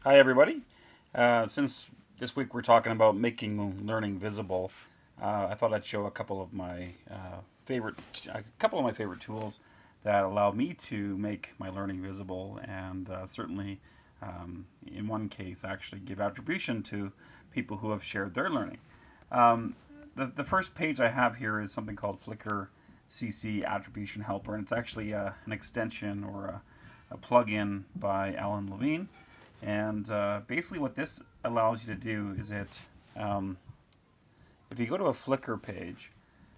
Hi, everybody. Since this week we're talking about making learning visible, I thought I'd show a couple of my favorite tools that allow me to make my learning visible, and certainly, in one case, actually give attribution to people who have shared their learning. Um, the first page I have here is something called Flickr CC Attribution Helper, and it's actually an extension or a plugin by Alan Levine. And basically, what this allows you to do is um, if you go to a Flickr page,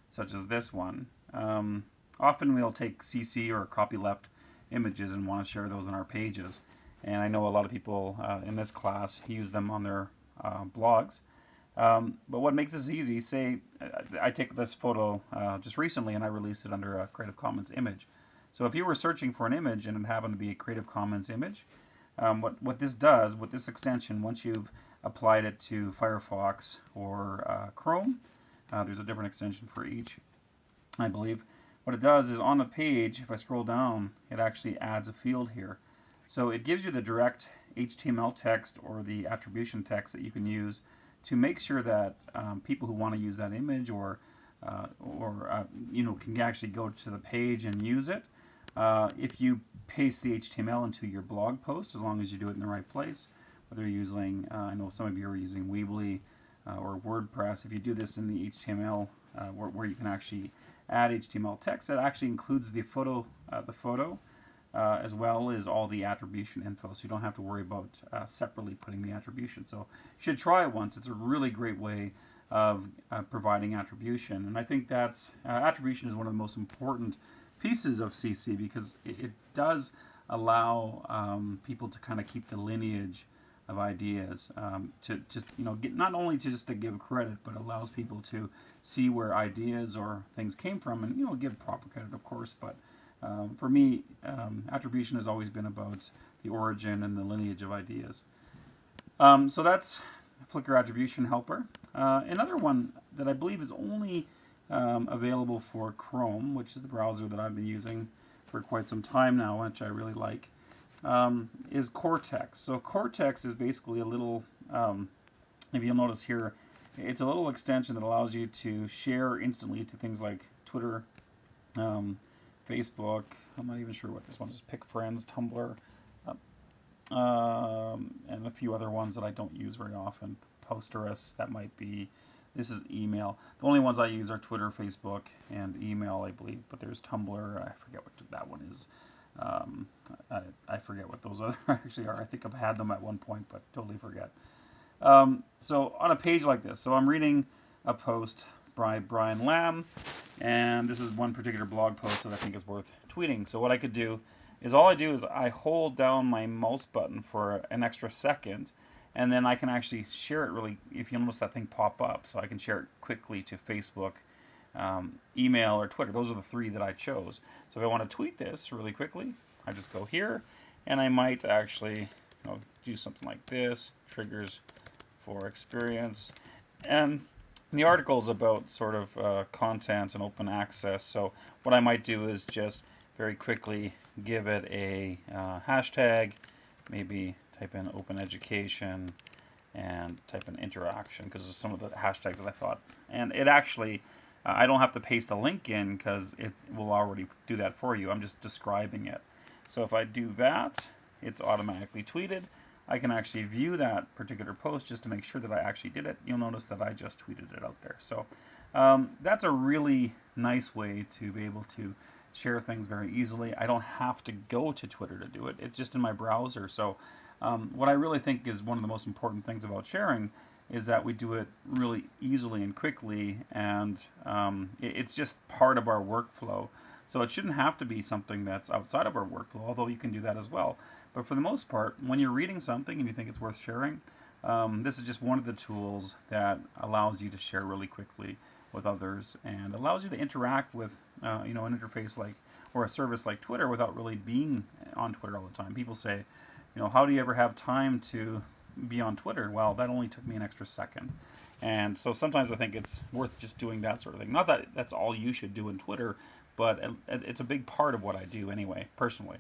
such as this one, often we'll take CC or copyleft images and want to share those in our pages. And I know a lot of people in this class use them on their blogs. But what makes this easy, say I take this photo just recently and I released it under a Creative Commons image. So if you were searching for an image and it happened to be a Creative Commons image, what this does with this extension, once you've applied it to Firefox or Chrome, there's a different extension for each, I believe. What it does is on the page, if I scroll down, it actually adds a field here. So it gives you the direct HTML text or the attribution text that you can use to make sure that people who want to use that image or can actually go to the page and use it. If you paste the HTML into your blog post, as long as you do it in the right place, whether you're using, I know some of you are using Weebly or WordPress, if you do this in the HTML where you can actually add HTML text, that actually includes the photo as well as all the attribution info, so you don't have to worry about separately putting the attribution. So you should try it once. It's a really great way of providing attribution, and I think that's attribution is one of the most important pieces of CC because it does allow people to kind of keep the lineage of ideas to get not only just to give credit, but allows people to see where ideas or things came from, and give proper credit, of course. But for me, attribution has always been about the origin and the lineage of ideas. So that's Flickr Attribution Helper. Another one that I believe is only available for Chrome, which is the browser that I've been using for quite some time now, which I really like, is Cortex. So Cortex is basically a little, if you'll notice here, it's a little extension that allows you to share instantly to things like Twitter, Facebook. I'm not even sure what this one is. Pick Friends, Tumblr, and a few other ones that I don't use very often. Posterous, that might be. This is email. The only ones I use are Twitter, Facebook, and email, I believe. But there's Tumblr. I forget what that one is. I forget what those other actually are. I think I've had them at one point, but totally forget. So on a page like this, so I'm reading a post by Brian Lamb, and this is one particular blog post that I think is worth tweeting. So what I could do is all I do is I hold down my mouse button for an extra second, and then I can actually share it really, if you notice that thing pop up, so I can share it quickly to Facebook, email, or Twitter. Those are the three that I chose. So if I want to tweet this really quickly, I just go here, and I might actually do something like this, triggers for experience. And the article is about sort of content and open access. So what I might do is just very quickly give it a hashtag, maybe type in open education and type in interaction, because there's some of the hashtags that I thought. And it actually, I don't have to paste a link in because it will already do that for you. I'm just describing it. So if I do that, it's automatically tweeted. I can actually view that particular post just to make sure that I actually did it. You'll notice that I just tweeted it out there. So that's a really nice way to be able to share things very easily. I don't have to go to Twitter to do it. It's just in my browser. So what I really think is one of the most important things about sharing is that we do it really easily and quickly, and it's just part of our workflow. So it shouldn't have to be something that's outside of our workflow, although you can do that as well. But for the most part, when you're reading something and you think it's worth sharing, this is just one of the tools that allows you to share really quickly with others and allows you to interact with an interface like, or a service like Twitter without really being on Twitter all the time. People say, how do you ever have time to be on Twitter? Well, that only took me an extra second. And so sometimes I think it's worth just doing that sort of thing. Not that that's all you should do in Twitter, but it's a big part of what I do anyway, personally.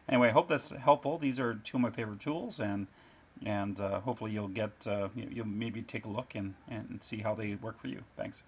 Anyway, I hope that's helpful. These are two of my favorite tools, and and hopefully you'll get you'll maybe take a look and see how they work for you. Thanks.